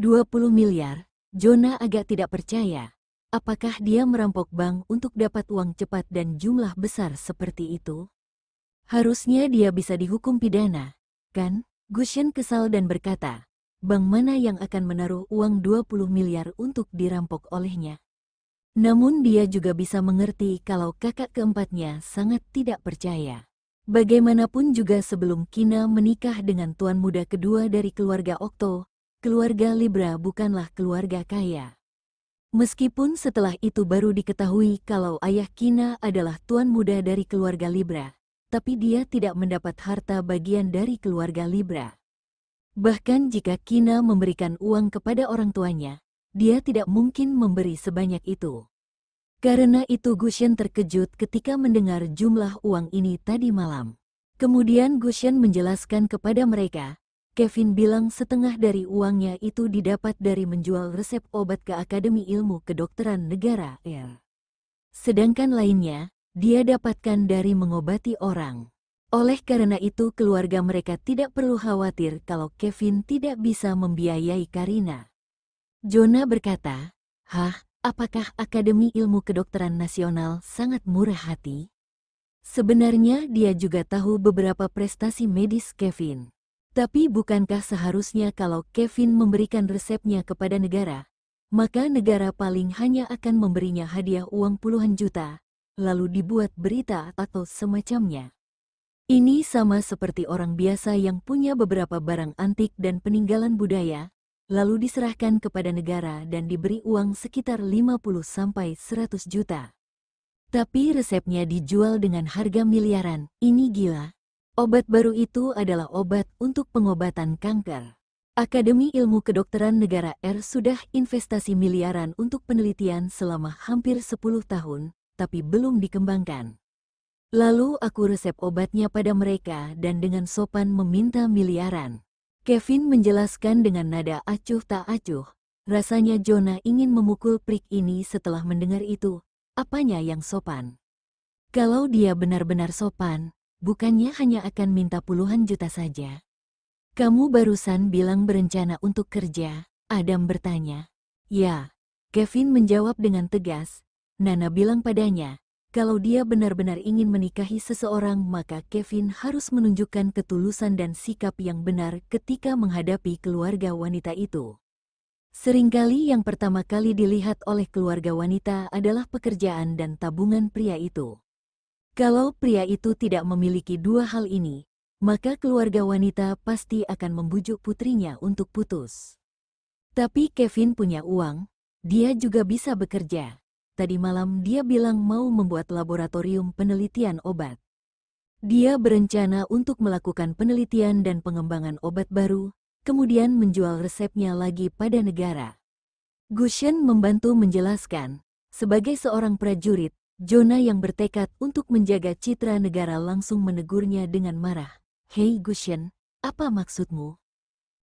20 miliar? Jonah agak tidak percaya. Apakah dia merampok bank untuk dapat uang cepat dan jumlah besar seperti itu? Harusnya dia bisa dihukum pidana, kan? Gushen kesal dan berkata, bank mana yang akan menaruh uang 20 miliar untuk dirampok olehnya? Namun dia juga bisa mengerti kalau kakak keempatnya sangat tidak percaya. Bagaimanapun juga sebelum Kina menikah dengan tuan muda kedua dari keluarga Okto, keluarga Libra bukanlah keluarga kaya. Meskipun setelah itu baru diketahui kalau ayah Kina adalah tuan muda dari keluarga Libra, tapi dia tidak mendapat harta bagian dari keluarga Libra. Bahkan jika Kina memberikan uang kepada orang tuanya, dia tidak mungkin memberi sebanyak itu. Karena itu Gushen terkejut ketika mendengar jumlah uang ini tadi malam. Kemudian Gushen menjelaskan kepada mereka, Kevin bilang setengah dari uangnya itu didapat dari menjual resep obat ke Akademi Ilmu Kedokteran Negara R. Sedangkan lainnya, dia dapatkan dari mengobati orang. Oleh karena itu keluarga mereka tidak perlu khawatir kalau Kevin tidak bisa membiayai Karina. Jonah berkata, apakah Akademi Ilmu Kedokteran Nasional sangat murah hati? Sebenarnya dia juga tahu beberapa prestasi medis Kevin. Tapi bukankah seharusnya kalau Kevin memberikan resepnya kepada negara, maka negara paling hanya akan memberinya hadiah uang puluhan juta, lalu dibuat berita atau semacamnya. Ini sama seperti orang biasa yang punya beberapa barang antik dan peninggalan budaya, lalu diserahkan kepada negara dan diberi uang sekitar 50-100 juta. Tapi resepnya dijual dengan harga miliaran, ini gila. Obat baru itu adalah obat untuk pengobatan kanker. Akademi Ilmu Kedokteran Negara R sudah investasi miliaran untuk penelitian selama hampir 10 tahun, tapi belum dikembangkan. Lalu aku resep obatnya pada mereka dan dengan sopan meminta miliaran. Kevin menjelaskan dengan nada acuh tak acuh. Rasanya Jonah ingin memukul prik ini setelah mendengar itu. Apanya yang sopan? Kalau dia benar-benar sopan, bukannya hanya akan minta puluhan juta saja. Kamu barusan bilang berencana untuk kerja, Adam bertanya. Ya, Kevin menjawab dengan tegas. Nana bilang padanya, kalau dia benar-benar ingin menikahi seseorang maka Kevin harus menunjukkan ketulusan dan sikap yang benar ketika menghadapi keluarga wanita itu. Seringkali yang pertama kali dilihat oleh keluarga wanita adalah pekerjaan dan tabungan pria itu. Kalau pria itu tidak memiliki dua hal ini, maka keluarga wanita pasti akan membujuk putrinya untuk putus. Tapi Kevin punya uang, dia juga bisa bekerja. Tadi malam dia bilang mau membuat laboratorium penelitian obat. Dia berencana untuk melakukan penelitian dan pengembangan obat baru, kemudian menjual resepnya lagi pada negara. Gushen membantu menjelaskan, sebagai seorang prajurit, Jonah yang bertekad untuk menjaga citra negara langsung menegurnya dengan marah. Hei Gushen, apa maksudmu?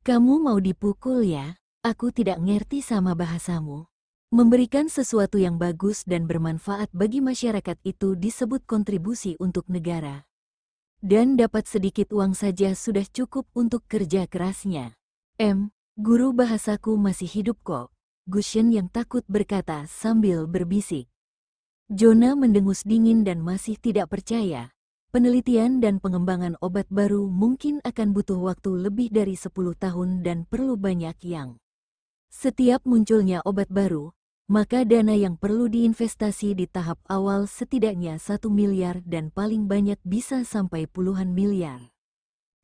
Kamu mau dipukul ya? Aku tidak ngerti sama bahasamu. Memberikan sesuatu yang bagus dan bermanfaat bagi masyarakat itu disebut kontribusi untuk negara. Dan dapat sedikit uang saja sudah cukup untuk kerja kerasnya. Guru bahasaku masih hidup kok, Gushen yang takut berkata sambil berbisik. Jonah mendengus dingin dan masih tidak percaya. Penelitian dan pengembangan obat baru mungkin akan butuh waktu lebih dari 10 tahun dan perlu banyak yang. Setiap munculnya obat baru, maka dana yang perlu diinvestasi di tahap awal setidaknya 1 miliar dan paling banyak bisa sampai puluhan miliar.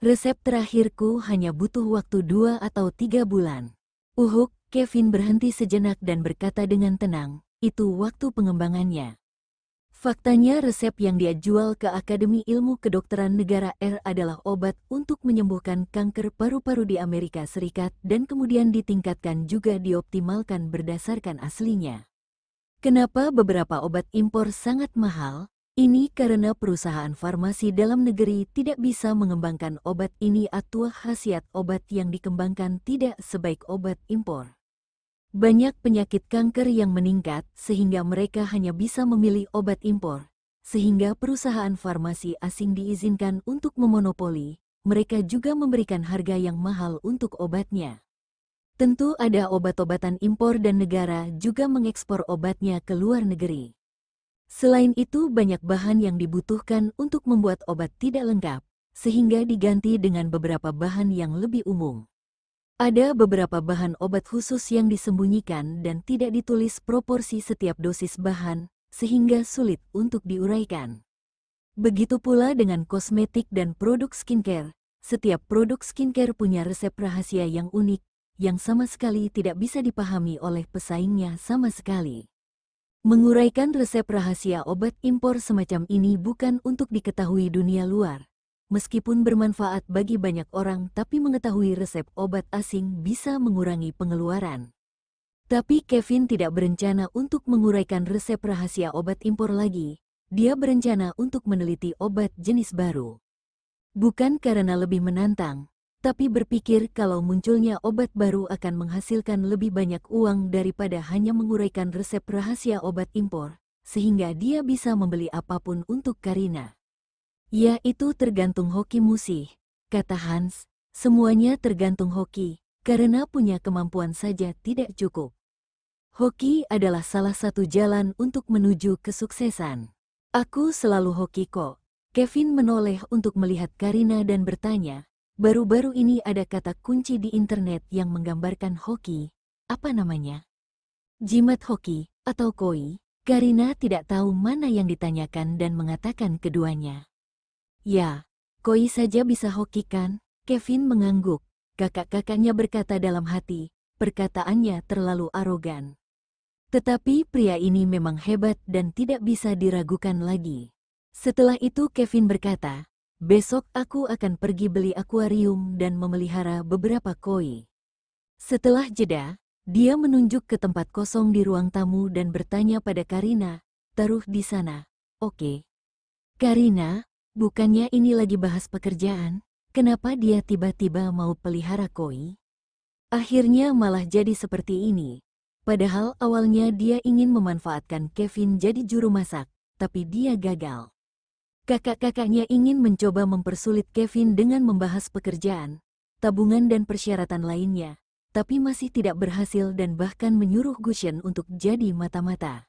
Resep terakhirku hanya butuh waktu 2 atau 3 bulan. Kevin berhenti sejenak dan berkata dengan tenang, itu waktu pengembangannya. Faktanya resep yang dia jual ke Akademi Ilmu Kedokteran Negara R adalah obat untuk menyembuhkan kanker paru-paru di Amerika Serikat dan kemudian ditingkatkan juga dioptimalkan berdasarkan aslinya. Kenapa beberapa obat impor sangat mahal? Ini karena perusahaan farmasi dalam negeri tidak bisa mengembangkan obat ini atau khasiat obat yang dikembangkan tidak sebaik obat impor. Banyak penyakit kanker yang meningkat sehingga mereka hanya bisa memilih obat impor, sehingga perusahaan farmasi asing diizinkan untuk memonopoli, mereka juga memberikan harga yang mahal untuk obatnya. Tentu ada obat-obatan impor dan negara juga mengekspor obatnya ke luar negeri. Selain itu banyak bahan yang dibutuhkan untuk membuat obat tidak lengkap, sehingga diganti dengan beberapa bahan yang lebih umum. Ada beberapa bahan obat khusus yang disembunyikan dan tidak ditulis proporsi setiap dosis bahan, sehingga sulit untuk diuraikan. Begitu pula dengan kosmetik dan produk skincare. Setiap produk skincare punya resep rahasia yang unik, yang sama sekali tidak bisa dipahami oleh pesaingnya sama sekali. Menguraikan resep rahasia obat impor semacam ini bukan untuk diketahui dunia luar. Meskipun bermanfaat bagi banyak orang, tapi mengetahui resep obat asing bisa mengurangi pengeluaran. Tapi Kevin tidak berencana untuk menguraikan resep rahasia obat impor lagi. Dia berencana untuk meneliti obat jenis baru. Bukan karena lebih menantang, tapi berpikir kalau munculnya obat baru akan menghasilkan lebih banyak uang daripada hanya menguraikan resep rahasia obat impor, sehingga dia bisa membeli apapun untuk Karina. Ya, itu tergantung hoki musih, kata Hans. Semuanya tergantung hoki, karena punya kemampuan saja tidak cukup. Hoki adalah salah satu jalan untuk menuju kesuksesan. Aku selalu hoki kok. Kevin menoleh untuk melihat Karina dan bertanya, baru-baru ini ada kata kunci di internet yang menggambarkan hoki. Apa namanya? Jimat hoki atau koi? Karina tidak tahu mana yang ditanyakan dan mengatakan keduanya. Ya, koi saja bisa hoki kan? Kevin mengangguk. Kakak-kakaknya berkata dalam hati, perkataannya terlalu arogan. Tetapi pria ini memang hebat dan tidak bisa diragukan lagi. Setelah itu Kevin berkata, besok aku akan pergi beli akuarium dan memelihara beberapa koi. Setelah jeda, dia menunjuk ke tempat kosong di ruang tamu dan bertanya pada Karina, taruh di sana, oke. Karina, bukannya ini lagi bahas pekerjaan, kenapa dia tiba-tiba mau pelihara koi? Akhirnya malah jadi seperti ini. Padahal awalnya dia ingin memanfaatkan Kevin jadi juru masak, tapi dia gagal. Kakak-kakaknya ingin mencoba mempersulit Kevin dengan membahas pekerjaan, tabungan dan persyaratan lainnya, tapi masih tidak berhasil dan bahkan menyuruh Gushen untuk jadi mata-mata.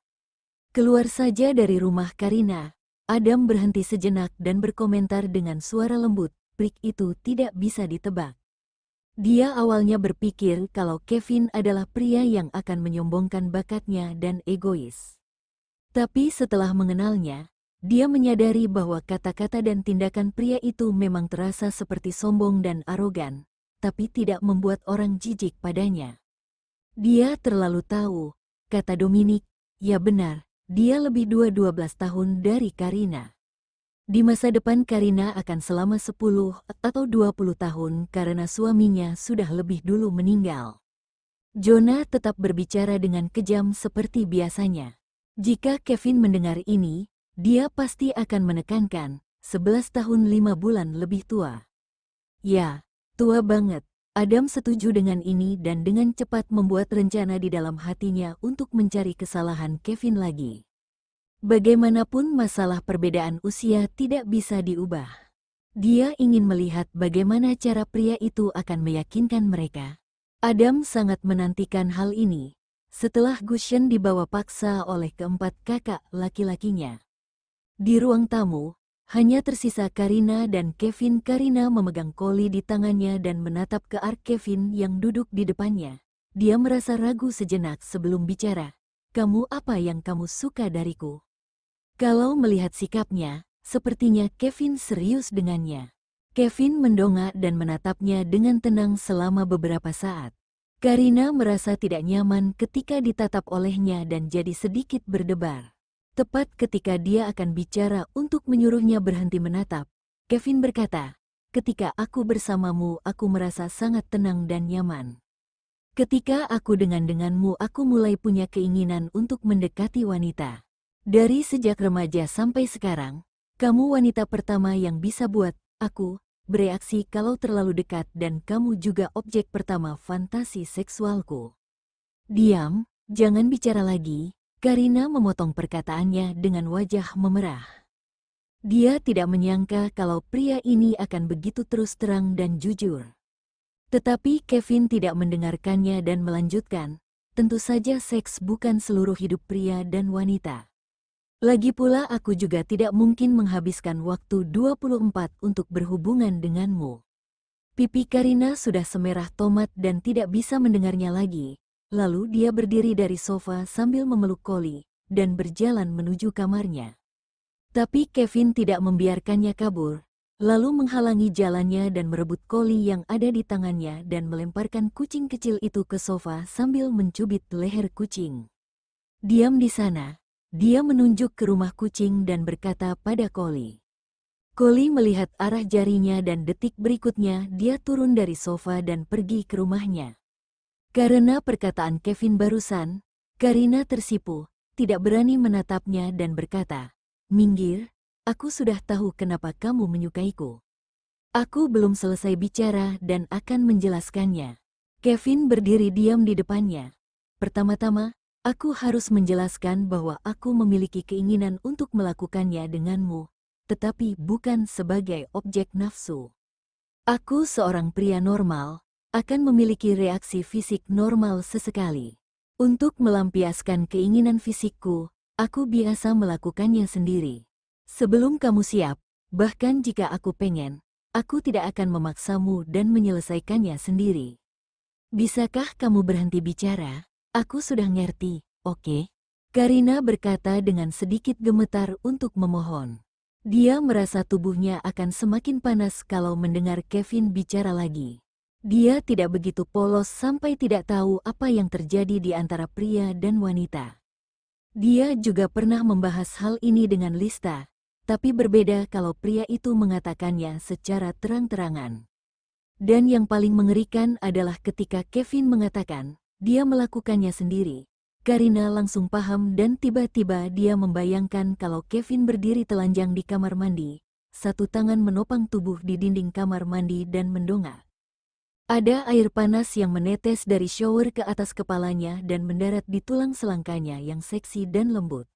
Keluar saja dari rumah Karina, Adam berhenti sejenak dan berkomentar dengan suara lembut, trik itu tidak bisa ditebak. Dia awalnya berpikir kalau Kevin adalah pria yang akan menyombongkan bakatnya dan egois. Tapi setelah mengenalnya, dia menyadari bahwa kata-kata dan tindakan pria itu memang terasa seperti sombong dan arogan, tapi tidak membuat orang jijik padanya. Dia terlalu tahu, kata Dominic, ya benar, dia lebih tua 12 tahun dari Karina. Di masa depan Karina akan selama 10 atau 20 tahun karena suaminya sudah lebih dulu meninggal. Jonah tetap berbicara dengan kejam seperti biasanya. Jika Kevin mendengar ini, dia pasti akan menekankan, 11 tahun 5 bulan lebih tua. Ya, tua banget. Adam setuju dengan ini dan dengan cepat membuat rencana di dalam hatinya untuk mencari kesalahan Kevin lagi. Bagaimanapun masalah perbedaan usia tidak bisa diubah. Dia ingin melihat bagaimana cara pria itu akan meyakinkan mereka. Adam sangat menantikan hal ini. Setelah Gushen dibawa paksa oleh keempat kakak laki-lakinya. Di ruang tamu, hanya tersisa Karina dan Kevin. Karina memegang koli di tangannya dan menatap ke arah Kevin yang duduk di depannya. Dia merasa ragu sejenak sebelum bicara. Kamu apa yang kamu suka dariku? Kalau melihat sikapnya, sepertinya Kevin serius dengannya. Kevin mendongak dan menatapnya dengan tenang selama beberapa saat. Karina merasa tidak nyaman ketika ditatap olehnya dan jadi sedikit berdebar. Tepat ketika dia akan bicara untuk menyuruhnya berhenti menatap, Kevin berkata, ketika aku bersamamu aku merasa sangat tenang dan nyaman. Ketika aku denganmu aku mulai punya keinginan untuk mendekati wanita. Dari sejak remaja sampai sekarang, kamu wanita pertama yang bisa buat aku bereaksi kalau terlalu dekat dan kamu juga objek pertama fantasi seksualku. Diam, jangan bicara lagi. Karina memotong perkataannya dengan wajah memerah. Dia tidak menyangka kalau pria ini akan begitu terus terang dan jujur. Tetapi Kevin tidak mendengarkannya dan melanjutkan, tentu saja seks bukan seluruh hidup pria dan wanita. Lagi pula aku juga tidak mungkin menghabiskan waktu 24 untuk berhubungan denganmu. Pipi Karina sudah semerah tomat dan tidak bisa mendengarnya lagi. Lalu dia berdiri dari sofa sambil memeluk Collie dan berjalan menuju kamarnya. Tapi Kevin tidak membiarkannya kabur, lalu menghalangi jalannya dan merebut Collie yang ada di tangannya dan melemparkan kucing kecil itu ke sofa sambil mencubit leher kucing. Diam di sana. Dia menunjuk ke rumah kucing dan berkata pada Collie. Collie melihat arah jarinya dan detik berikutnya dia turun dari sofa dan pergi ke rumahnya. Karena perkataan Kevin barusan, Karina tersipu, tidak berani menatapnya dan berkata, "Minggir, aku sudah tahu kenapa kamu menyukaiku. Aku belum selesai bicara dan akan menjelaskannya." Kevin berdiri diam di depannya. "Pertama-tama, aku harus menjelaskan bahwa aku memiliki keinginan untuk melakukannya denganmu, tetapi bukan sebagai objek nafsu. Aku seorang pria normal, akan memiliki reaksi fisik normal sesekali. Untuk melampiaskan keinginan fisikku, aku biasa melakukannya sendiri. Sebelum kamu siap, bahkan jika aku pengen, aku tidak akan memaksamu dan menyelesaikannya sendiri. Bisakah kamu berhenti bicara? Aku sudah ngerti, oke?" Karina berkata dengan sedikit gemetar untuk memohon. Dia merasa tubuhnya akan semakin panas kalau mendengar Kevin bicara lagi. Dia tidak begitu polos sampai tidak tahu apa yang terjadi di antara pria dan wanita. Dia juga pernah membahas hal ini dengan Lista, tapi berbeda kalau pria itu mengatakannya secara terang-terangan. Dan yang paling mengerikan adalah ketika Kevin mengatakan, dia melakukannya sendiri. Karina langsung paham dan tiba-tiba dia membayangkan kalau Kevin berdiri telanjang di kamar mandi, satu tangan menopang tubuh di dinding kamar mandi dan mendongak. Ada air panas yang menetes dari shower ke atas kepalanya dan mendarat di tulang selangkanya yang seksi dan lembut.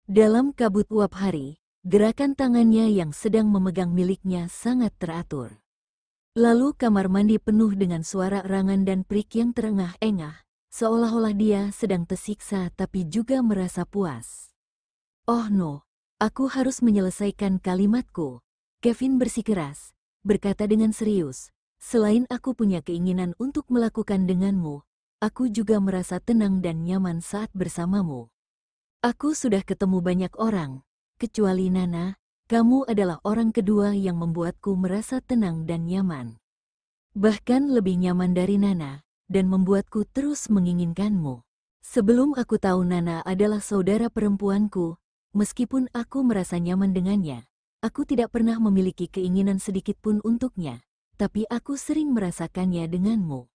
Dalam kabut uap hari, gerakan tangannya yang sedang memegang miliknya sangat teratur. Lalu kamar mandi penuh dengan suara erangan dan prik yang terengah-engah, seolah-olah dia sedang tersiksa tapi juga merasa puas. "Oh no, aku harus menyelesaikan kalimatku," Kevin bersikeras, berkata dengan serius. "Selain aku punya keinginan untuk melakukan denganmu, aku juga merasa tenang dan nyaman saat bersamamu. Aku sudah ketemu banyak orang, kecuali Nana, kamu adalah orang kedua yang membuatku merasa tenang dan nyaman. Bahkan lebih nyaman dari Nana, dan membuatku terus menginginkanmu. Sebelum aku tahu Nana adalah saudara perempuanku, meskipun aku merasa nyaman dengannya, aku tidak pernah memiliki keinginan sedikit pun untuknya. Tapi aku sering merasakannya denganmu."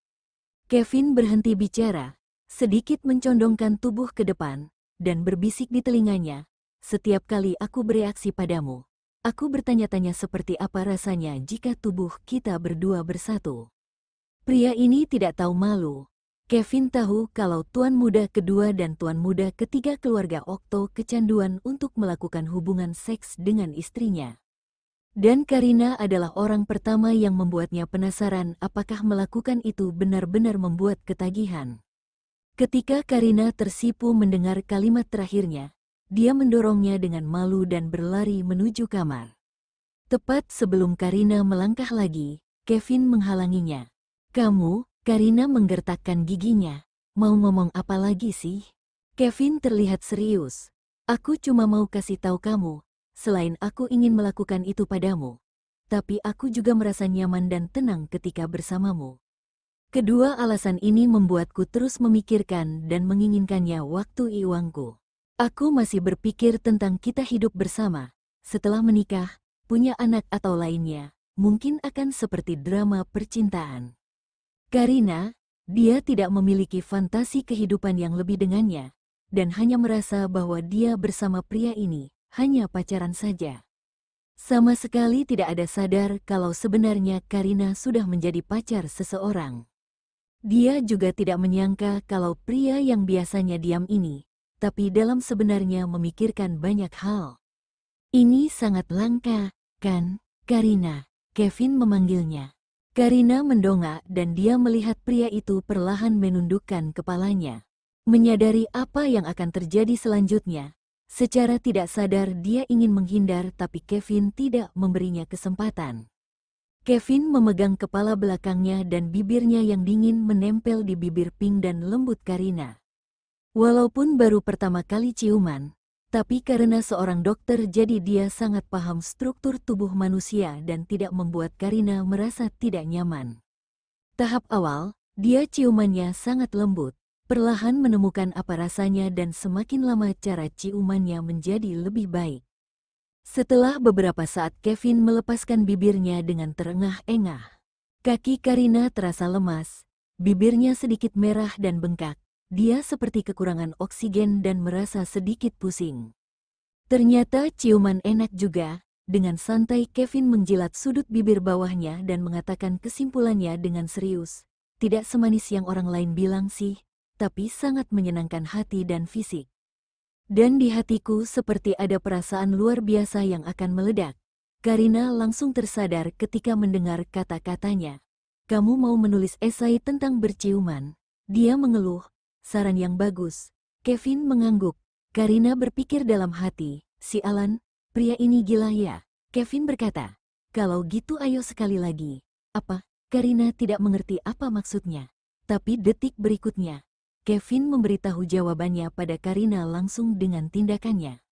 Kevin berhenti bicara, sedikit mencondongkan tubuh ke depan, dan berbisik di telinganya, "Setiap kali aku bereaksi padamu, aku bertanya-tanya seperti apa rasanya jika tubuh kita berdua bersatu." Pria ini tidak tahu malu. Kevin tahu kalau tuan muda kedua dan tuan muda ketiga keluarga Okto kecanduan untuk melakukan hubungan seks dengan istrinya. Dan Karina adalah orang pertama yang membuatnya penasaran apakah melakukan itu benar-benar membuat ketagihan. Ketika Karina tersipu mendengar kalimat terakhirnya, dia mendorongnya dengan malu dan berlari menuju kamar. Tepat sebelum Karina melangkah lagi, Kevin menghalanginya. "Kamu," Karina menggertakkan giginya, "mau ngomong apa lagi sih?" Kevin terlihat serius. "Aku cuma mau kasih tahu kamu, selain aku ingin melakukan itu padamu, tapi aku juga merasa nyaman dan tenang ketika bersamamu. Kedua alasan ini membuatku terus memikirkan dan menginginkannya waktu iwangku. Aku masih berpikir tentang kita hidup bersama, setelah menikah, punya anak atau lainnya, mungkin akan seperti drama percintaan." Karina, dia tidak memiliki fantasi kehidupan yang lebih dengannya, dan hanya merasa bahwa dia bersama pria ini hanya pacaran saja. Sama sekali tidak ada sadar kalau sebenarnya Karina sudah menjadi pacar seseorang. Dia juga tidak menyangka kalau pria yang biasanya diam ini, tapi dalam sebenarnya memikirkan banyak hal. "Ini sangat langka, kan, Karina?" Kevin memanggilnya. Karina mendongak dan dia melihat pria itu perlahan menundukkan kepalanya. Menyadari apa yang akan terjadi selanjutnya, secara tidak sadar dia ingin menghindar tapi Kevin tidak memberinya kesempatan. Kevin memegang kepala belakangnya dan bibirnya yang dingin menempel di bibir pink dan lembut Karina. Walaupun baru pertama kali ciuman, tapi karena seorang dokter jadi dia sangat paham struktur tubuh manusia dan tidak membuat Karina merasa tidak nyaman. Tahap awal, dia ciumannya sangat lembut, perlahan menemukan apa rasanya dan semakin lama cara ciumannya menjadi lebih baik. Setelah beberapa saat Kevin melepaskan bibirnya dengan terengah-engah. Kaki Karina terasa lemas, bibirnya sedikit merah dan bengkak. Dia seperti kekurangan oksigen dan merasa sedikit pusing. Ternyata ciuman enak juga. Dengan santai Kevin menjilat sudut bibir bawahnya dan mengatakan kesimpulannya dengan serius. Tidak semanis yang orang lain bilang sih, tapi sangat menyenangkan hati dan fisik. Dan di hatiku seperti ada perasaan luar biasa yang akan meledak. Karina langsung tersadar ketika mendengar kata-katanya. Kamu mau menulis esai tentang berciuman? Dia mengeluh. Saran yang bagus. Kevin mengangguk. Karina berpikir dalam hati, si Alan, pria ini gila ya. Kevin berkata, kalau gitu ayo sekali lagi. Apa? Karina tidak mengerti apa maksudnya. Tapi detik berikutnya, Kevin memberitahu jawabannya pada Karina langsung dengan tindakannya.